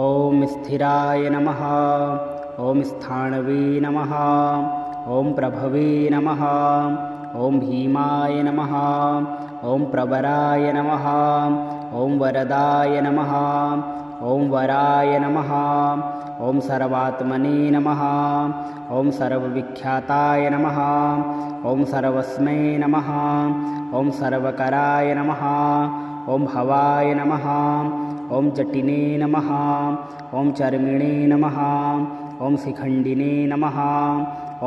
ॐ स्थिराय नमः। ॐ स्थाणवे नमः। ॐ प्रभवे नमः। ॐ भीमाय नमः। ॐ प्रवराय नमः। ॐ वरदाय नमः। ॐ वराय नमः। ॐ सर्वात्मने नमः। ॐ सर्वविख्याताय नमः। ॐ सर्वस्मै नमः। ॐ सर्वकराय नमः। ॐ भवाय नमः। ॐ जटिने नमः। ॐ चर्मिणे नमः। ॐ शिखण्डिने नमः।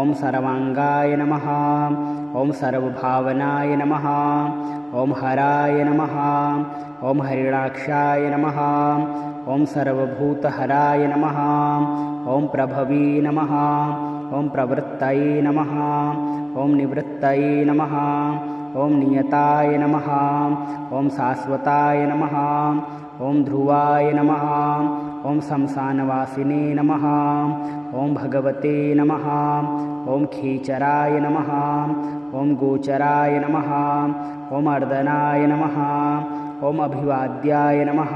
ॐ सर्वाङ्गाय नमः। ॐ सर्वभावनाय नमः। ॐ हराय नमः। ॐ हरिणाक्षाय नमः। ॐ सर्वभूतहराय नमः। ॐ प्रभवे नमः। ॐ प्रवृत्तये नमः। ॐ निवृत्तये नमः। ॐ नियताय नमः। ॐ शाश्वताय नमः। ॐ ध्रुवाय नमः। ॐ शमशानवासिने नमः। ॐ भगवते नमः। ॐ खेचराय नमः। ॐ गोचराय नमः। ॐ अर्दनाय नमः। ॐ अभिवाद्याय नमः।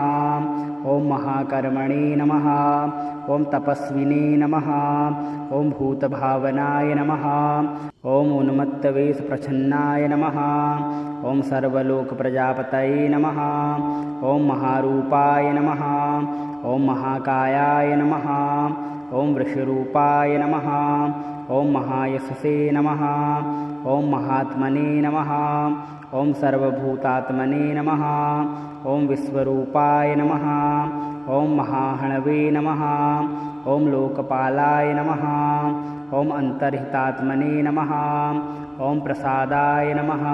ॐ महाकर्मणे नमः। ॐ तपस्विने नमः। ॐ भूतभावनाय नमः। ॐ उन्मत्तवेषप्रच्छन्नाय नमः। ॐ सर्वलोकप्रजापतये नमः। ॐ महारूपाय नमः। ॐ महाकायाय नमः। ॐ वृषरूपाय नमः। ॐ महायशसे नमः। ॐ महात्मने नमः। ॐ सर्वभूतात्मने नमः। ॐ विश्वरूपाय नमः। ॐ महाहणवे नमः। ॐ लोकपालाय नमः। ॐ अन्तर्हितात्मने नमः। ॐ प्रसादाय नमः।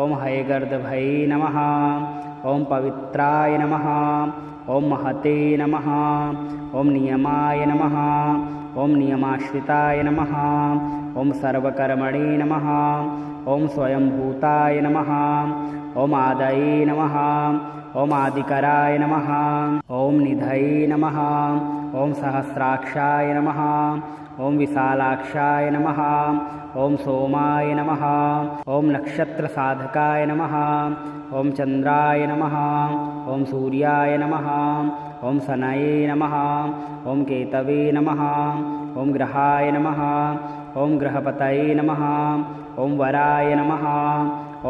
ॐ हयगर्दभये नमः। ॐ पवित्राय नमः। ॐ महते नमः। ॐ नियमाय नमः। ॐ नियमाश्रिताय नमः। ॐ सर्वकर्मणे नमः। ॐ स्वयंभूताय नमः। ॐ आदये नमः। ॐ आदिकराय नमः। ॐ निधये नमः। ॐ सहस्राक्षाय नमः। ॐ विशालाक्षाय नमः। ॐ सोमाय नमः। ॐ नक्षत्रसाधकाय नमः। ॐ चन्द्राय नमः। ॐ सूर्याय नमः। ॐ शनये नमः। ॐ केतवे नमः। ॐ ग्रहाय नमः। ॐ ग्रहपतये नमः। ॐ वराय नमः।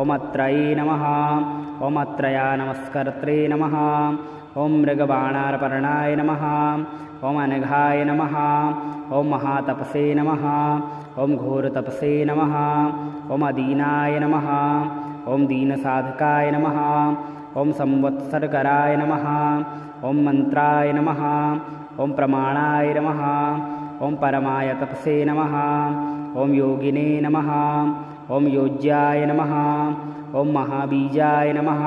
ॐ अत्रये नमः। ॐ अत्रया नमस्कर्त्रे नमः। ॐ मृगबाणार्पणाय नमः। ॐ अनघाय नमः। ॐ महातपसे नमः। ॐ घोरतपसे नमः। ॐ अदीनाय नमः। ॐ दीनसाधकाय नमः। ॐ संवत्सरकराय नमः। ॐ मन्त्राय नमः। ॐ प्रमाणाय नमः। ॐ परमाय तपसे नमः। ॐ योगिने नमः। ॐ योज्याय नमः। ॐ महाबीजाय नमः।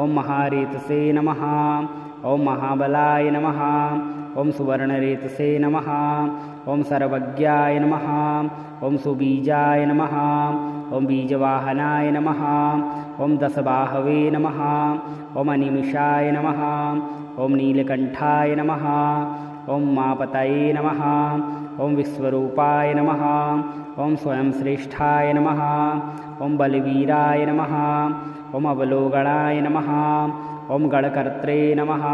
ॐ महारेतसे नमः। ॐ महाबलाय नमः। ॐ सुवर्णरेतसे नमः। ॐ सर्वज्ञाय नमः। ॐ सुबीजाय नमः। ॐ बीजवाहनाय नमः। ॐ दशबाहवे नमः। ॐ अनिमिषाय नमः। ॐ नीलकण्ठाय नमः। ॐ मापतये नमः। ॐ विश्वरूपाय नमः। ॐ स्वयंश्रेष्ठाय नमः। ॐ बलवीराय नमः। ॐ अवलोकनाय नमः। ॐ गणकर्त्रे नमः।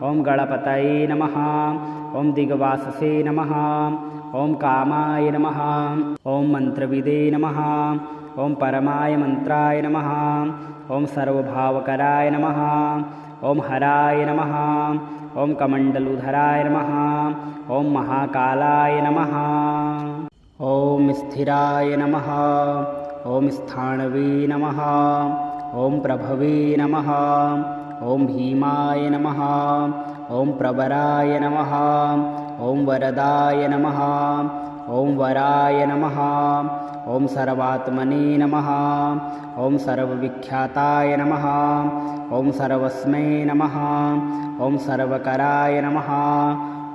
ॐ गणपतये नमः। ॐ दिग्वाससे नमः। ॐ कामाय नमः। ॐ मन्त्रविदे नमः। ॐ परमाय मन्त्राय नमः। ॐ सर्वभावकराय नमः। ॐ हराय नमः। ॐ कमण्डलुधराय नमः। ॐ महाकालाय नमः। ॐ स्थिराय नमः। ॐ स्थाणवे नमः। ॐ प्रभवे नमः। ॐ भीमाय नमः। ॐ प्रवराय नमः। ॐ वरदाय नमः। ॐ वराय नमः। ॐ सर्वात्मने नमः। ॐ सर्वविख्याताय नमः। ॐ सर्वस्मै नमः। ॐ सर्वकराय नमः।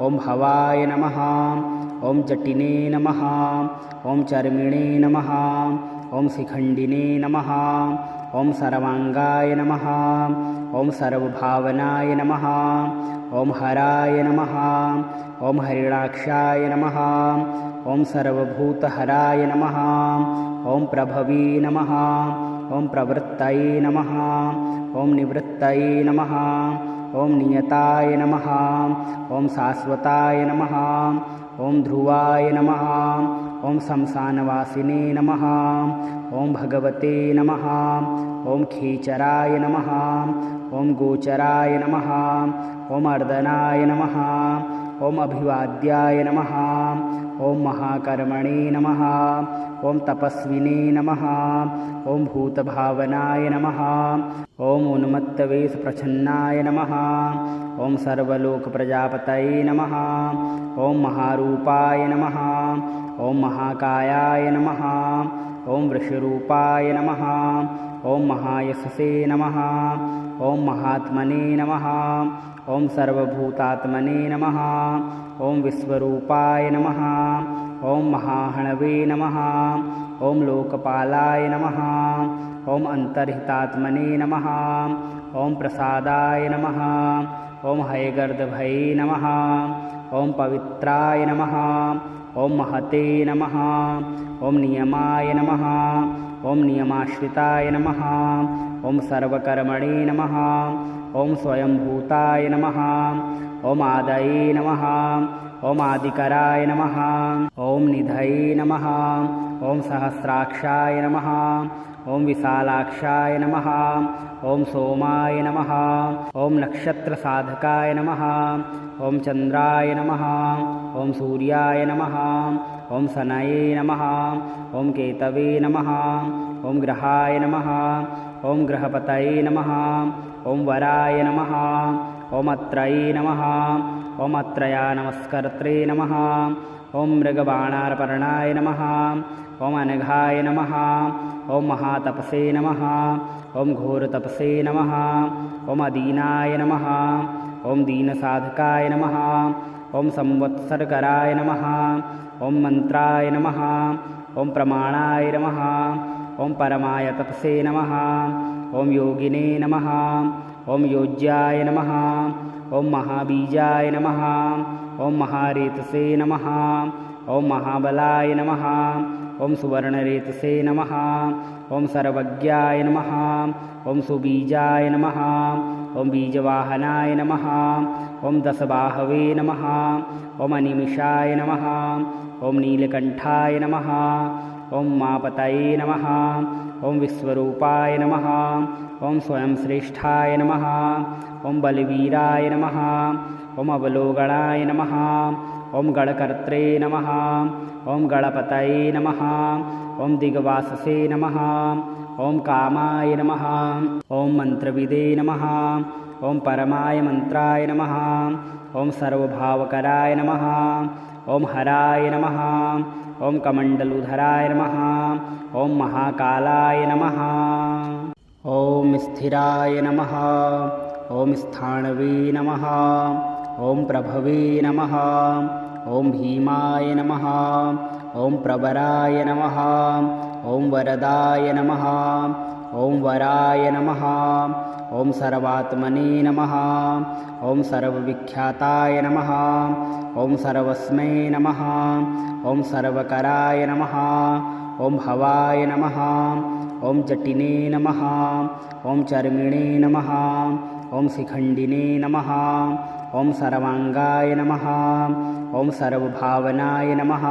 ॐ भवाय नमः। ॐ जटिने नमः। ॐ चर्मिणे नमः। ॐ शिखण्डिने नमः। ॐ सर्वाङ्गाय नमः। ॐ सर्वभावनाय नमः। ॐ हराय नमः। ॐ हरिणाक्षाय नमः। ॐ सर्वभूतहराय नमः। ॐ प्रभवे नमः। ॐ प्रवृत्तये नमः। ॐ निवृत्तये नमः। ॐ नियताय नमः। ॐ शाश्वताय नमः। ॐ ध्रुवाय नमः। ॐ शमशानवासिने नमः। ॐ भगवते नमः। ॐ खेचराय नमः। ॐ गोचराय नमः। ॐ अर्दनाय नमः। ॐ अभिवाद्याय नमः। ॐ महाकर्मणे नमः। ॐ तपस्विने नमः। ॐ भूतभावनाय नमः। ॐ उन्मत्तवेषप्रच्छन्नाय नमः। ॐ सर्वलोकप्रजापतये नमः। ॐ महारूपाय नमः। ॐ महाकायाय नमः। ॐ वृषरूपाय नमः। ॐ महायशसे नमः। ॐ महात्मने नमः। ॐ सर्वभूतात्मने नमः। ॐ विश्वरूपाय नमः। ॐ महाहणवे नमः। ॐ लोकपालाय नमः। ॐ अन्तर्हितात्मने नमः। ॐ प्रसादाय नमः। ॐ हयगर्दभये नमः। ॐ पवित्राय नमः। ॐ महते नमः। ॐ नियमाय नमः। ॐ नियमाश्रिताय नमः। ॐ सर्वकर्मणे नमः। ॐ स्वयंभूताय नमः। ॐ आदये नमः। ॐ आदिकराय नमः। ॐ निधये नमः। ॐ सहस्राक्षाय नमः। ॐ विशालाक्षाय नमः। ॐ सोमाय नमः। ॐ नक्षत्रसाधकाय नमः। ॐ चन्द्राय नमः। ॐ सूर्याय नमः। ॐ शनये नमः। ॐ केतवे नमः। ॐ ग्रहाय नमः। ॐ ग्रहपतये नमः। ॐ वराय नमः। ॐ अत्रये नमः। ॐ अत्रया नमस्कर्त्रे नमः। ॐ मृगबाणार्पणाय नमः। ॐ अनघाय नमः। ॐ महातपसे नमः। ॐ घोरतपसे नमः। ॐ अदीनाय नमः। ॐ दीनसाधकाय नमः। ॐ संवत्सरकराय नमः। ॐ मन्त्राय नमः। ॐ प्रमाणाय नमः। ॐ परमाय तपसे नमः। ॐ योगिने नमः। ॐ योज्याय नमः। ॐ महाबीजाय नमः। ॐ महारेतसे नमः। ॐ महाबलाय नमः। ॐ सुवर्णरेतसे नमः। ॐ सर्वज्ञाय नमः। ॐ सुबीजाय नमः। ॐ बीजवाहनाय नमः। ॐ दशबाहवे नमः। ॐ अनिमिषाय नमः। ॐ नीलकण्ठाय नमः। ॐ मापतये नमः। ॐ विश्वरूपाय नमः। ॐ स्वयंश्रेष्ठाय नमः। ॐ बलवीराय नमः। ॐ अवलोकनाय नमः। ॐ गणकर्त्रे नमः। ॐ गणपतये नमः। ॐ दिग्वाससे नमः। ॐ कामाय नमः। ॐ मन्त्रविदे नमः। ॐ परमाय मन्त्राय नमः। ॐ सर्वभावकराय नमः। ॐ हराय नमः। ॐ कमण्डलुधराय नमः। ॐ महाकालाय नमः। ॐ स्थिराय नमः। ॐ स्थाणवे नमः। ॐ प्रभवे नमः। ॐ भीमाय नमः। ॐ प्रवराय नमः। ॐ वरदाय नमः। ॐ वराय नमः। ॐ सर्वात्मने नमः। ॐ सर्वविख्याताय नमः। ॐ सर्वस्मै नमः। ॐ सर्वकराय नमः। ॐ भवाय नमः। ॐ जटिने नमः। ॐ चर्मिणे नमः। ॐ शिखण्डिने नमः। ॐ सर्वाङ्गाय नमः। ॐ सर्वभावनाय नमः।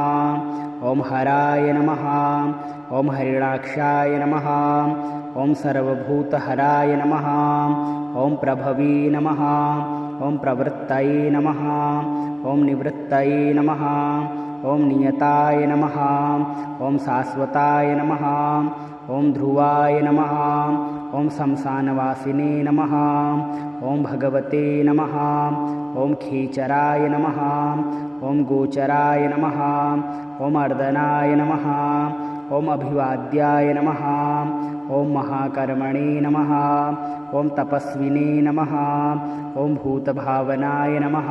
ॐ हराय नमः। ॐ हरिणाक्षाय नमः। ॐ सर्वभूतहराय नमः। ॐ प्रभवे नमः। ॐ प्रवृत्तये नमः। ॐ निवृत्तये नमः। ॐ नियताय नमः। ॐ शाश्वताय नमः। ॐ ध्रुवाय नमः। ॐ शमशानवासिने नमः। ॐ भगवते नमः। ॐ खेचराय नमः। ॐ गोचराय नमः। ॐ अर्दनाय नमः। ॐ अभिवाद्याय नमः। ॐ महाकर्मणे नमः। ॐ तपस्विने नमः। ॐ भूतभावनाय नमः।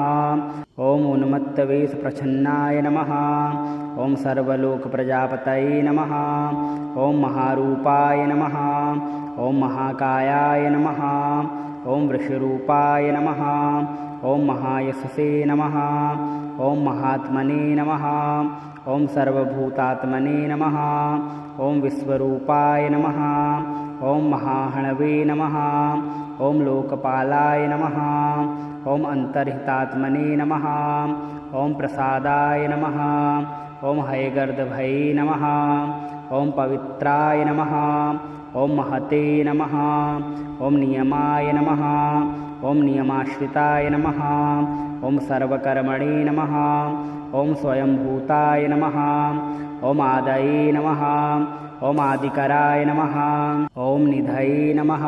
ॐ उन्मत्तवेषप्रच्छन्नाय नमः। ॐ सर्वलोकप्रजापतये नमः। ॐ महारूपाय नमः। ॐ महाकायाय नमः। ॐ वृषरूपाय नमः। ॐ महायशसे नमः। ॐ महात्मने नमः। ॐ सर्वभूतात्मने नमः। ॐ विश्वरूपाय नमः। ॐ महाहणवे नमः। ॐ लोकपालाय नमः। ॐ अन्तर्हितात्मने नमः। ॐ प्रसादाय नमः। ॐ हयगर्दभये नमः। ॐ पवित्राय नमः। ॐ महते नमः। ॐ नियमाय नमः। ॐ नियमाश्रिताय नमः। ॐ सर्वकर्मणे नमः। ॐ स्वयंभूताय नमः। ॐ आदये नमः। ॐ आदिकराय नमः। ॐ निधये नमः।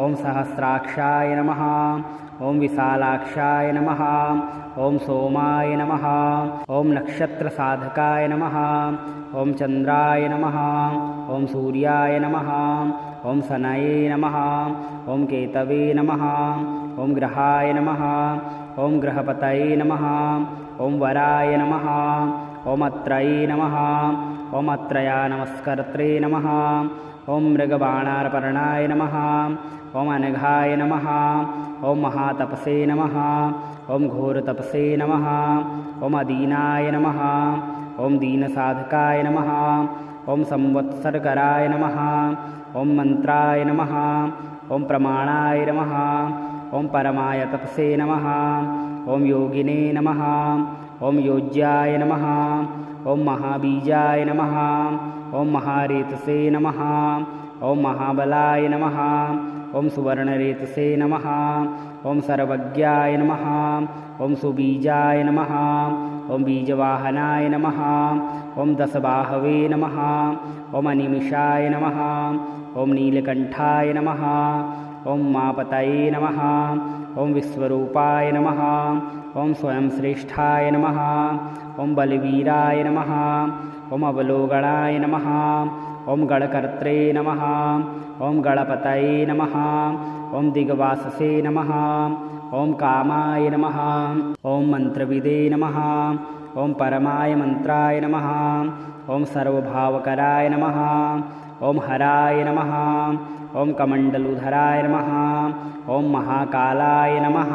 ॐ सहस्राक्षाय नमः। ॐ विशालाक्षाय नमः। ॐ सोमाय नमः। ॐ नक्षत्रसाधकाय नमः। ॐ चन्द्राय नमः। ॐ सूर्याय नमः। ॐ शनये नमः। ॐ केतवे नमः। ॐ ग्रहाय नमः। ॐ ग्रहपतये नमः। ॐ वराय नमः। ॐ अत्रये नमः। ॐ अत्रया नमस्कर्त्रे नमः। ॐ मृगबाणार्पर्णाय नमः। ॐ अनघाय नमः। ॐ महातपसे नमः। ॐ घोरतपसे नमः। ॐ अदीनाय नमः। ॐ दीनसाधकाय नमः। ॐ संवत्सरकराय नमः। ॐ मन्त्राय नमः। ॐ प्रमाणाय नमः। ॐ परमाय तपसे नमः। ॐ योगिने नमः। ॐ योज्याय नमः। ॐ महाबीजाय नमः। ॐ महारेतसे नमः। ॐ महाबलाय नमः। ॐ सुवर्णरेतसे नमः। ॐ सर्वज्ञाय नमः। ॐ सुबीजाय नमः। ॐ बीजवाहनाय नमः। ॐ दशबाहवे नमः। ॐ अनिमिषाय नमः। ॐ नीलकण्ठाय नमः। ॐ मापतये नमः। ॐ विश्वरूपाय नमः। ॐ स्वयंश्रेष्ठाय नमः। ॐ बलवीराय नमः। ॐ अवलोकनाय नमः। ॐ गणकर्त्रे नमः। ॐ गणपतये नमः। ॐ दिग्वाससे नमः। ॐ कामाय नमः। ॐ मन्त्रविदे नमः। ॐ परमाय मन्त्राय नमः। ॐ सर्वभावकराय नमः। ॐ हराय नमः। ॐ कमण्डलुधराय नमः। ॐ महाकालाय नमः।